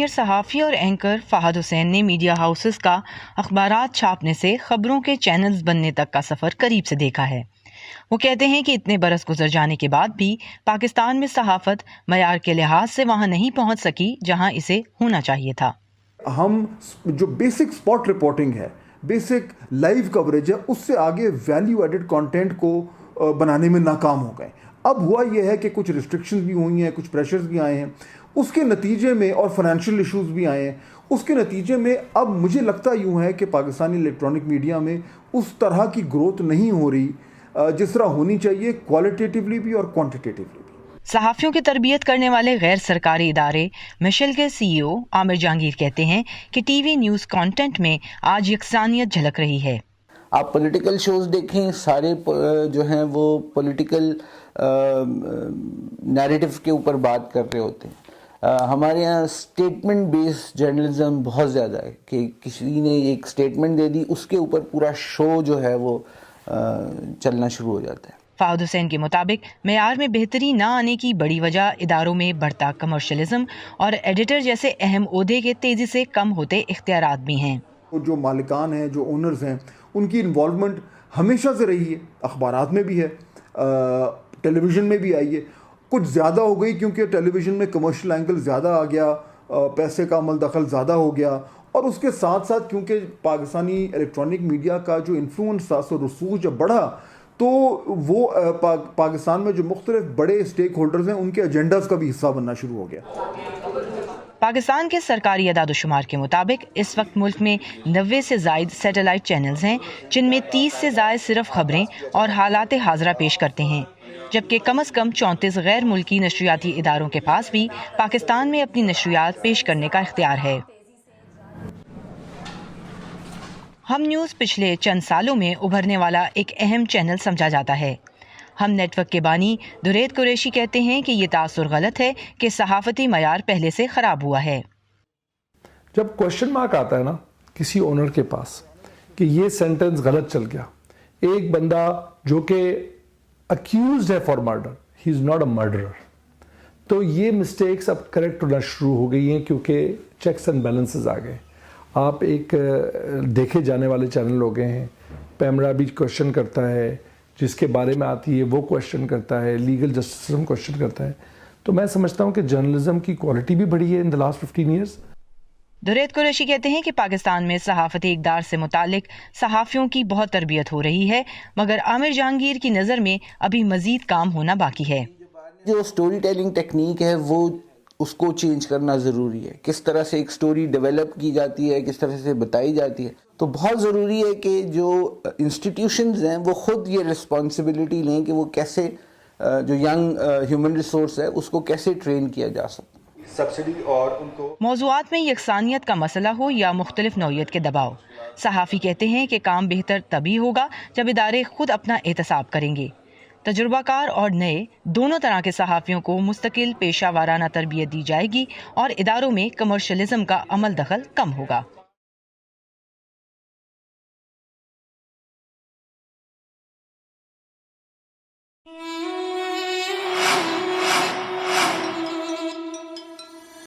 Senior صحافی اور anchor Fahad حسین نے میڈیا ہاؤسز کا اخبارات چھاپنے سے خبروں کے چینلز بننے تک کا سفر قریب سے دیکھا ہے۔ وہ کہتے ہیں کہ اتنے برس گزر جانے کے بعد بھی پاکستان میں صحافت معیار کے لحاظ سے وہاں نہیں پہنچ سکی جہاں اسے ہونا چاہیے تھا۔ ہم جو بیسک سپاٹ رپورٹنگ ہے، بیسک لائیو کوریج ہے، اس سے آگے ویلیو ایڈڈ کانٹینٹ کو بنانے میں ناکام ہو گئے۔ اب ہوا یہ ہے کہ کچھ ریسٹرکشنز بھی ہوئی ہیں، کچھ پریشرز بھی آئے ہیں، اس کے نتیجے میں، اور فائنینشیل ایشوز بھی آئے ہیں، اس کے نتیجے میں اب مجھے لگتا یوں ہے کہ پاکستانی الیکٹرانک میڈیا میں اس طرح کی گروتھ نہیں ہو رہی جس طرح ہونی چاہیے، کوالٹیٹیولی بھی اور کوانٹیٹیولی بھی۔ صحافیوں کی تربیت کرنے والے غیر سرکاری ادارے مشل کے سی ای او عامر جہانگیر کہتے ہیں کہ ٹی وی نیوز کانٹینٹ میں آج یکسانیت جھلک رہی ہے۔ آپ پولیٹیکل شوز دیکھیں، سارے جو ہیں وہ پولیٹیکل نیریٹو کے اوپر بات کر رہے ہوتے ہیں۔ ہمارے یہاں اسٹیٹمنٹ بیسڈ جرنلزم بہت زیادہ ہے کہ کسی نے ایک اسٹیٹمنٹ دے دی، اس کے اوپر پورا شو جو ہے وہ چلنا شروع ہو جاتا ہے۔ فہد حسین کے مطابق معیار میں بہتری نہ آنے کی بڑی وجہ اداروں میں بڑھتا کمرشلزم اور ایڈیٹر جیسے اہم عہدے کے تیزی سے کم ہوتے اختیارات بھی ہیں۔ جو مالکان ہیں، جو اونرز ہیں، ان کی انوالومنٹ ہمیشہ سے رہی ہے، اخبارات میں بھی ہے، ٹیلی ویژن میں بھی آئی ہے، کچھ زیادہ ہو گئی کیونکہ ٹیلی ویژن میں کمرشل اینگل زیادہ آ گیا، پیسے کا عمل دخل زیادہ ہو گیا، اور اس کے ساتھ ساتھ کیونکہ پاکستانی الیکٹرانک میڈیا کا جو انفلوئنس، اثر و رسوخ جب بڑھا تو وہ پاکستان میں جو مختلف بڑے اسٹیک ہولڈرز ہیں ان کے ایجنڈاز کا بھی حصہ بننا شروع ہو گیا۔ پاکستان کے سرکاری اعداد و شمار کے مطابق اس وقت ملک میں 90 سے زائد سیٹلائٹ چینلز ہیں، جن میں 30 سے زائد صرف خبریں اور حالات حاضرہ پیش کرتے ہیں، جبکہ کم از کم 34 غیر ملکی نشریاتی اداروں کے پاس بھی پاکستان میں اپنی نشریات پیش کرنے کا اختیار ہے۔ ہم نیوز پچھلے چند سالوں میں ابھرنے والا ایک اہم چینل سمجھا جاتا ہے۔ ہم نیٹ ورک کے بانی درید قریشی کہتے ہیں کہ یہ تاثر غلط ہے کہ صحافتی معیار پہلے سے خراب ہوا ہے۔ جب کوشچن مارک آتا ہے نا کسی اونر کے پاس کہ یہ سینٹنس غلط چل گیا، ایک بندہ جو کہ اکیوزڈ ہے for murder, he is not a murderer, تو یہ مسٹیکس اب کریکٹ ہونا شروع ہو گئی ہیں کیونکہ چیکس اینڈ بیلنسز آ گئے۔ آپ ایک دیکھے جانے والے چینل ہو گئے ہیں، پیمرا بھی کوشچن کرتا ہے، جس کے بارے میں آتی ہے وہ کوشچن کرتا ہے، لیگل جسٹس کوشچن کرتا ہے، تو میں سمجھتا ہوں کہ جرنلزم کی کوالٹی بھی بڑھی ہے ان دی لاسٹ 15 ایئرز۔ درید قریشی کہتے ہیں کہ پاکستان میں صحافتی اقدار سے متعلق صحافیوں کی بہت تربیت ہو رہی ہے، مگر عامر جہانگیر کی نظر میں ابھی مزید کام ہونا باقی ہے۔ جو سٹوری ٹیلنگ ٹیکنیک ہے وہ اس کو چینج کرنا ضروری ہے، کس طرح سے ایک سٹوری ڈیولپ کی جاتی ہے، کس طرح سے بتائی جاتی ہے، تو بہت ضروری ہے کہ جو انسٹیٹیوشنز ہیں وہ خود یہ رسپانسبلٹی لیں کہ وہ کیسے جو ینگ ہیومن ریسورس ہے اس کو کیسے ٹرین کیا جا سکتا۔ سبسڈی اور ان کو موضوعات میں یکسانیت کا مسئلہ ہو یا مختلف نوعیت کے دباؤ، صحافی کہتے ہیں کہ کام بہتر تبھی ہوگا جب ادارے خود اپنا احتساب کریں گے۔ تجربہ کار اور نئے دونوں طرح کے صحافیوں کو مستقل پیشہ وارانہ تربیت دی جائے گی اور اداروں میں کمرشلزم کا عمل دخل کم ہوگا۔